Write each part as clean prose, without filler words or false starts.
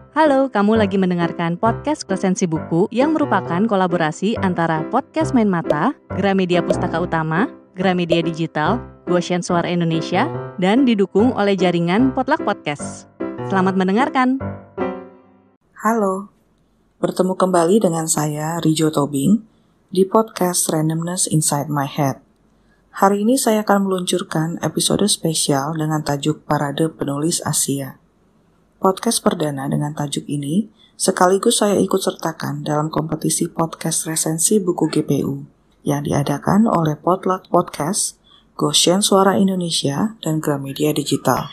Halo, kamu lagi mendengarkan podcast Resensi Buku yang merupakan kolaborasi antara Podcast Main Mata, Gramedia Pustaka Utama, Gramedia Digital, Goshen Suara Indonesia, dan didukung oleh jaringan Potluck Podcast. Selamat mendengarkan. Halo, bertemu kembali dengan saya Rijo Tobing di podcast Randomness Inside My Head. Hari ini saya akan meluncurkan episode spesial dengan tajuk Parade Penulis Asia. Podcast perdana dengan tajuk ini sekaligus saya ikut sertakan dalam kompetisi podcast resensi buku GPU yang diadakan oleh Potluck Podcast, Goshen Suara Indonesia, dan Gramedia Digital.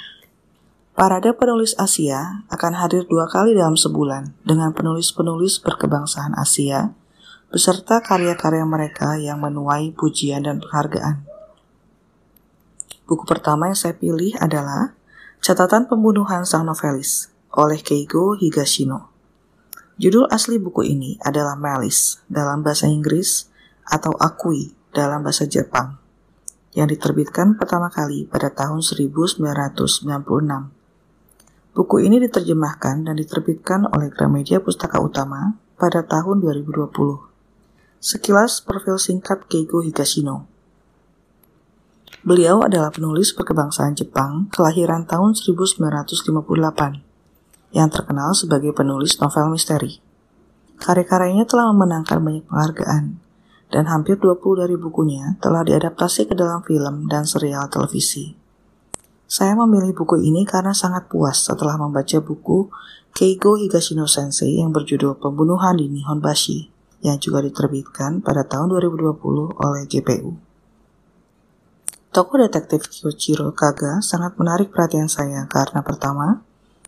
Parade Penulis Asia akan hadir 2 kali dalam sebulan dengan penulis-penulis berkebangsaan Asia beserta karya-karya mereka yang menuai pujian dan penghargaan. Buku pertama yang saya pilih adalah Catatan Pembunuhan Sang Novelis oleh Keigo Higashino. Judul asli buku ini adalah Malice dalam bahasa Inggris atau Akui dalam bahasa Jepang yang diterbitkan pertama kali pada tahun 1996. Buku ini diterjemahkan dan diterbitkan oleh Gramedia Pustaka Utama pada tahun 2020. Sekilas profil singkat Keigo Higashino. Beliau adalah penulis berkebangsaan Jepang kelahiran tahun 1958 yang terkenal sebagai penulis novel misteri. Karya-karyanya telah memenangkan banyak penghargaan dan hampir 20 dari bukunya telah diadaptasi ke dalam film dan serial televisi. Saya memilih buku ini karena sangat puas setelah membaca buku Keigo Higashino Sensei yang berjudul Pembunuhan di Nihonbashi yang juga diterbitkan pada tahun 2020 oleh GPU. Tokoh detektif Kyoichiro Kaga sangat menarik perhatian saya karena pertama,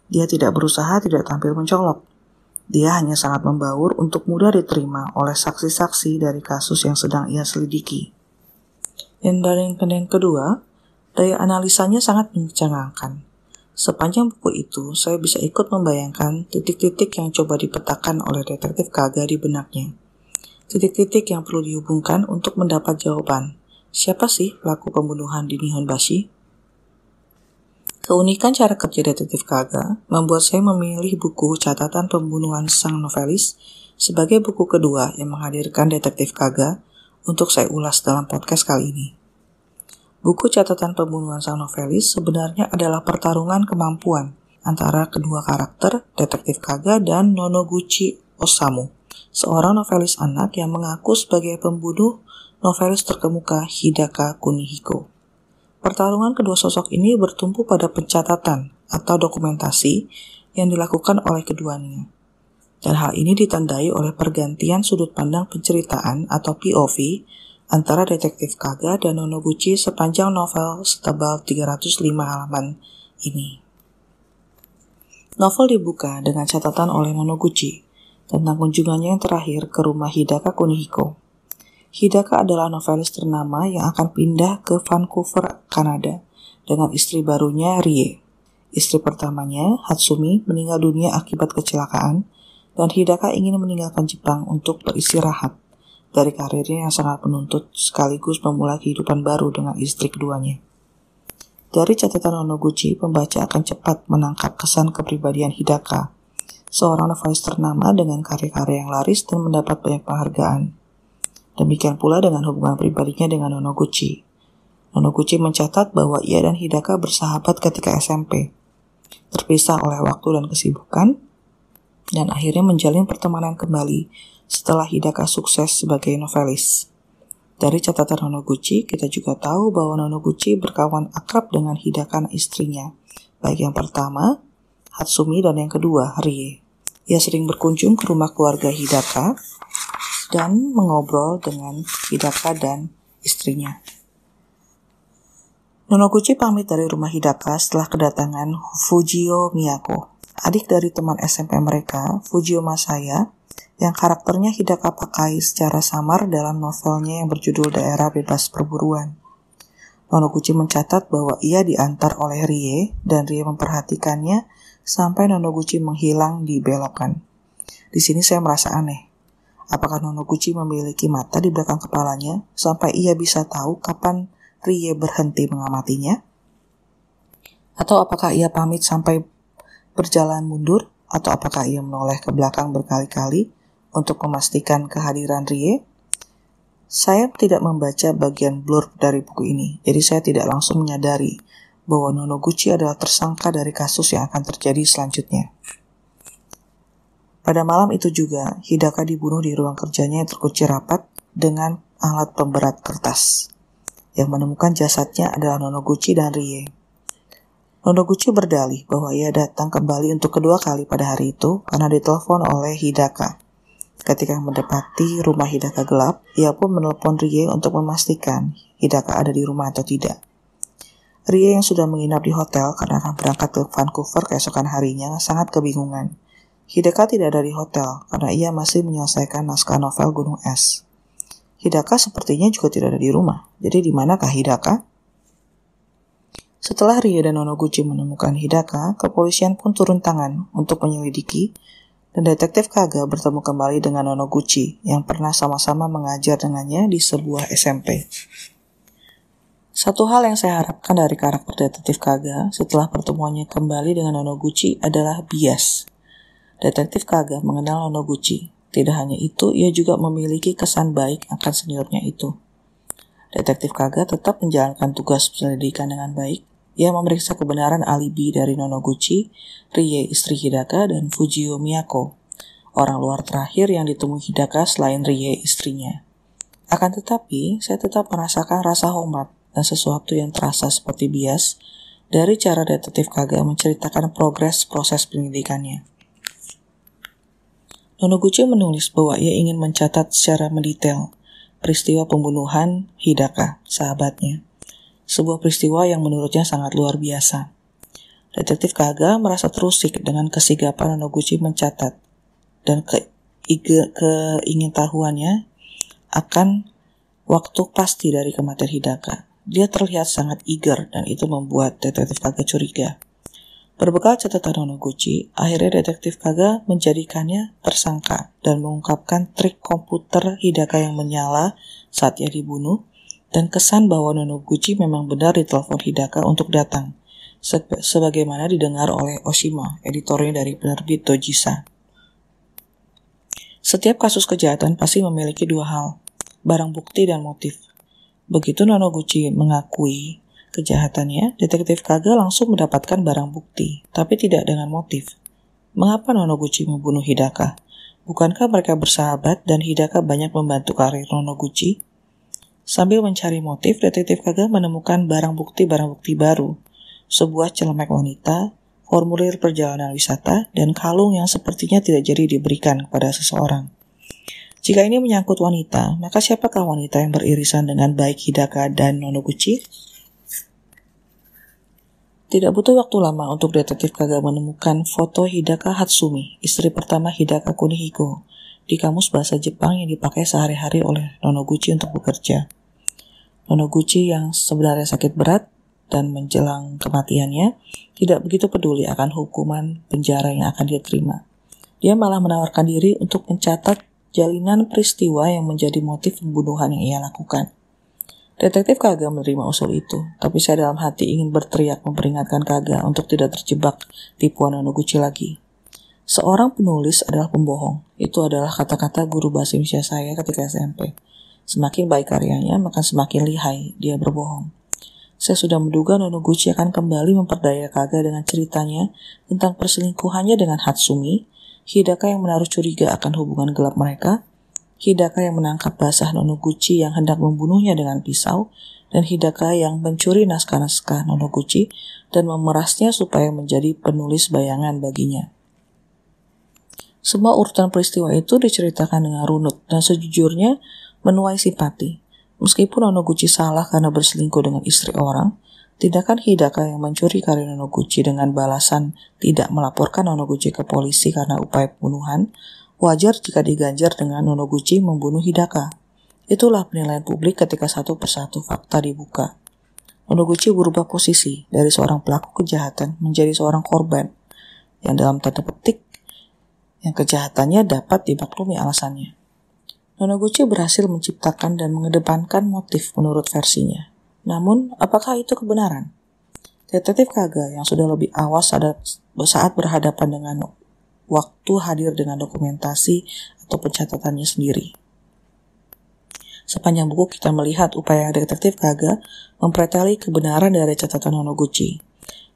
dia tidak berusaha tidak tampil mencolok. Dia hanya sangat membaur untuk mudah diterima oleh saksi-saksi dari kasus yang sedang ia selidiki. Dan yang kedua, daya analisanya sangat mencengangkan. Sepanjang buku itu, saya bisa ikut membayangkan titik-titik yang coba dipetakan oleh detektif Kaga di benaknya. Titik-titik yang perlu dihubungkan untuk mendapat jawaban. Siapa sih pelaku pembunuhan di Nihonbashi? Keunikan cara kerja detektif Kaga membuat saya memilih buku Catatan Pembunuhan Sang Novelis sebagai buku kedua yang menghadirkan detektif Kaga untuk saya ulas dalam podcast kali ini. Buku Catatan Pembunuhan Sang Novelis sebenarnya adalah pertarungan kemampuan antara kedua karakter, detektif Kaga dan Nonoguchi Osamu, seorang novelis anak yang mengaku sebagai pembunuh novelis terkemuka Hidaka Kunihiko. Pertarungan kedua sosok ini bertumpu pada pencatatan atau dokumentasi yang dilakukan oleh keduanya. Dan hal ini ditandai oleh pergantian sudut pandang penceritaan atau POV antara detektif Kaga dan Nonoguchi sepanjang novel setebal 305 halaman ini. Novel dibuka dengan catatan oleh Nonoguchi tentang kunjungannya yang terakhir ke rumah Hidaka Kunihiko. Hidaka adalah novelis ternama yang akan pindah ke Vancouver, Kanada, dengan istri barunya Rie. Istri pertamanya, Hatsumi, meninggal dunia akibat kecelakaan, dan Hidaka ingin meninggalkan Jepang untuk beristirahat dari karirnya yang sangat menuntut sekaligus memulai kehidupan baru dengan istri keduanya. Dari catatan Nonoguchi, pembaca akan cepat menangkap kesan kepribadian Hidaka, seorang novelis ternama dengan karya-karya yang laris dan mendapat banyak penghargaan. Demikian pula dengan hubungan pribadinya dengan Nonoguchi. Nonoguchi mencatat bahwa ia dan Hidaka bersahabat ketika SMP, terpisah oleh waktu dan kesibukan, dan akhirnya menjalin pertemanan kembali setelah Hidaka sukses sebagai novelis. Dari catatan Nonoguchi, kita juga tahu bahwa Nonoguchi berkawan akrab dengan Hidaka istrinya, baik yang pertama, Hatsumi, dan yang kedua, Rie. Ia sering berkunjung ke rumah keluarga Hidaka dan mengobrol dengan Hidaka dan istrinya. Nonoguchi pamit dari rumah Hidaka setelah kedatangan Fujio Miyako, adik dari teman SMP mereka, Fujio Masaya, yang karakternya Hidaka pakai secara samar dalam novelnya yang berjudul Daerah Bebas Perburuan. Nonoguchi mencatat bahwa ia diantar oleh Rie dan Rie memperhatikannya sampai Nonoguchi menghilang di belokan. Di sini saya merasa aneh. Apakah Nonoguchi memiliki mata di belakang kepalanya sampai ia bisa tahu kapan Rie berhenti mengamatinya? Atau apakah ia pamit sampai berjalan mundur Atau apakah ia menoleh ke belakang berkali-kali untuk memastikan kehadiran Rie? Saya tidak membaca bagian blurb dari buku ini, jadi saya tidak langsung menyadari bahwa Nonoguchi adalah tersangka dari kasus yang akan terjadi selanjutnya. Pada malam itu juga, Hidaka dibunuh di ruang kerjanya yang terkunci rapat dengan alat pemberat kertas. Yang menemukan jasadnya adalah Nonoguchi dan Rie. Nonoguchi berdalih bahwa ia datang kembali untuk kedua kali pada hari itu karena ditelepon oleh Hidaka. Ketika mendapati rumah Hidaka gelap, ia pun menelpon Rie untuk memastikan Hidaka ada di rumah atau tidak. Rie yang sudah menginap di hotel karena akan berangkat ke Vancouver keesokan harinya sangat kebingungan. Hidaka tidak ada di hotel karena ia masih menyelesaikan naskah novel Gunung Es. Hidaka sepertinya juga tidak ada di rumah. Jadi di manakah Hidaka? Setelah Rie dan Nonoguchi menemukan Hidaka, kepolisian pun turun tangan untuk menyelidiki, dan detektif Kaga bertemu kembali dengan Nonoguchi yang pernah sama-sama mengajar dengannya di sebuah SMP. Satu hal yang saya harapkan dari karakter detektif Kaga setelah pertemuannya kembali dengan Nonoguchi adalah bias. Detektif Kaga mengenal Nonoguchi. Tidak hanya itu, ia juga memiliki kesan baik akan seniornya itu. Detektif Kaga tetap menjalankan tugas penyelidikan dengan baik. Ia memeriksa kebenaran alibi dari Nonoguchi, Rie istri Hidaka, dan Fujio Miyako, orang luar terakhir yang ditemui Hidaka selain Rie istrinya. Akan tetapi, saya tetap merasakan rasa hormat dan sesuatu yang terasa seperti bias dari cara detektif Kaga menceritakan progres proses penyelidikannya. Nonoguchi menulis bahwa ia ingin mencatat secara mendetail peristiwa pembunuhan Hidaka, sahabatnya. Sebuah peristiwa yang menurutnya sangat luar biasa. Detektif Kaga merasa terusik dengan kesigapan Nonoguchi mencatat dan keingintahuannya akan waktu pasti dari kematian Hidaka. Dia terlihat sangat eager dan itu membuat detektif Kaga curiga. Berbekal catatan Nonoguchi, akhirnya detektif Kaga menjadikannya tersangka dan mengungkapkan trik komputer Hidaka yang menyala saat ia dibunuh, dan kesan bahwa Nonoguchi memang benar ditelepon Hidaka untuk datang, sebagaimana didengar oleh Oshima, editornya dari penerbit Dojisa. Setiap kasus kejahatan pasti memiliki dua hal, barang bukti dan motif. Begitu Nonoguchi mengakui kejahatannya, detektif Kaga langsung mendapatkan barang bukti, tapi tidak dengan motif. Mengapa Nonoguchi membunuh Hidaka? Bukankah mereka bersahabat dan Hidaka banyak membantu karir Nonoguchi? Sambil mencari motif, detektif Kaga menemukan barang bukti baru, sebuah celemek wanita, formulir perjalanan wisata, dan kalung yang sepertinya tidak jadi diberikan kepada seseorang. Jika ini menyangkut wanita, maka siapakah wanita yang beririsan dengan baik Hidaka dan Nonoguchi? Tidak butuh waktu lama untuk detektif Kaga menemukan foto Hidaka Hatsumi, istri pertama Hidaka Kunihiko, di kamus bahasa Jepang yang dipakai sehari-hari oleh Nonoguchi untuk bekerja. Nonoguchi yang sebenarnya sakit berat dan menjelang kematiannya tidak begitu peduli akan hukuman penjara yang akan dia terima. Dia malah menawarkan diri untuk mencatat jalinan peristiwa yang menjadi motif pembunuhan yang ia lakukan. Detektif Kaga menerima usul itu, tapi saya dalam hati ingin berteriak memperingatkan Kaga untuk tidak terjebak tipuan Nonoguchi lagi. Seorang penulis adalah pembohong. Itu adalah kata-kata guru bahasa Indonesia saya ketika SMP. Semakin baik karyanya, maka semakin lihai dia berbohong. Saya sudah menduga Nonoguchi akan kembali memperdaya Kaga dengan ceritanya tentang perselingkuhannya dengan Hatsumi, Hidaka yang menaruh curiga akan hubungan gelap mereka, Hidaka yang menangkap basah Nonoguchi yang hendak membunuhnya dengan pisau, dan Hidaka yang mencuri naskah-naskah Nonoguchi dan memerasnya supaya menjadi penulis bayangan baginya. Semua urutan peristiwa itu diceritakan dengan runut dan sejujurnya menuai simpati. Meskipun Nonoguchi salah karena berselingkuh dengan istri orang, tindakan Hidaka yang mencuri karir Nonoguchi dengan balasan tidak melaporkan Nonoguchi ke polisi karena upaya pembunuhan, wajar jika diganjar dengan Nonoguchi membunuh Hidaka. Itulah penilaian publik ketika satu persatu fakta dibuka. Nonoguchi berubah posisi dari seorang pelaku kejahatan menjadi seorang korban, yang dalam tanda petik, yang kejahatannya dapat dimaklumi alasannya. Nonoguchi berhasil menciptakan dan mengedepankan motif menurut versinya. Namun, apakah itu kebenaran? Detektif Kaga yang sudah lebih awas saat berhadapan dengan waktu hadir dengan dokumentasi atau pencatatannya sendiri. Sepanjang buku kita melihat upaya detektif Kaga mempreteli kebenaran dari catatan Nonoguchi.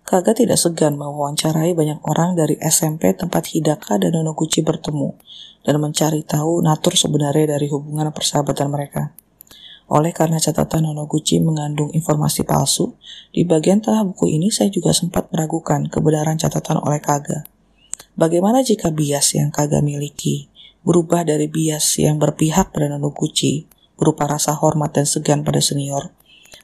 Kaga tidak segan mewawancarai banyak orang dari SMP tempat Hidaka dan Nonoguchi bertemu dan mencari tahu natur sebenarnya dari hubungan persahabatan mereka. Oleh karena catatan Nonoguchi mengandung informasi palsu, di bagian tengah buku ini saya juga sempat meragukan kebenaran catatan oleh Kaga. Bagaimana jika bias yang Kaga miliki berubah dari bias yang berpihak pada Nonoguchi, berupa rasa hormat dan segan pada senior,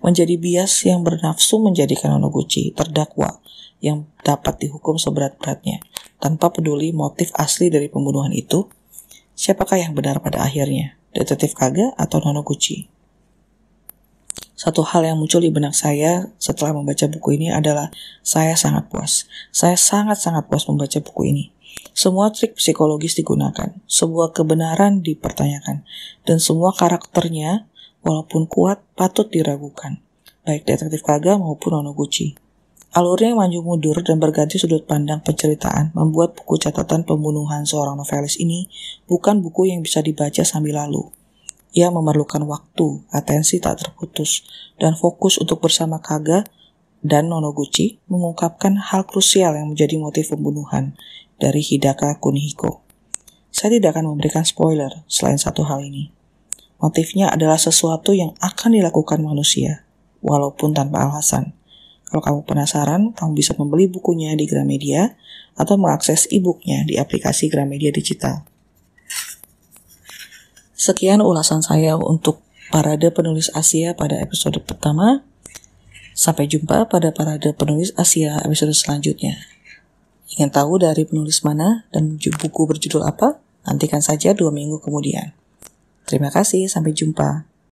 menjadi bias yang bernafsu menjadikan Nonoguchi terdakwa yang dapat dihukum seberat-beratnya, tanpa peduli motif asli dari pembunuhan itu? Siapakah yang benar pada akhirnya, detektif Kaga atau Nonoguchi? Satu hal yang muncul di benak saya setelah membaca buku ini adalah saya sangat puas. Saya sangat-sangat puas membaca buku ini. Semua trik psikologis digunakan, sebuah kebenaran dipertanyakan, dan semua karakternya, walaupun kuat, patut diragukan, baik detektif Kaga maupun Nonoguchi. Alurnya yang maju mundur dan berganti sudut pandang penceritaan membuat buku catatan pembunuhan seorang novelis ini bukan buku yang bisa dibaca sambil lalu. Ia memerlukan waktu, atensi tak terputus, dan fokus untuk bersama Kaga dan Nonoguchi mengungkapkan hal krusial yang menjadi motif pembunuhan dari Hidaka Kunihiko. Saya tidak akan memberikan spoiler selain satu hal ini. Motifnya adalah sesuatu yang akan dilakukan manusia, walaupun tanpa alasan. Kalau kamu penasaran, kamu bisa membeli bukunya di Gramedia atau mengakses e-booknya di aplikasi Gramedia Digital. Sekian ulasan saya untuk Parade Penulis Asia pada episode pertama. Sampai jumpa pada Parade Penulis Asia episode selanjutnya. Ingin tahu dari penulis mana dan buku berjudul apa? Nantikan saja 2 minggu kemudian. Terima kasih, sampai jumpa.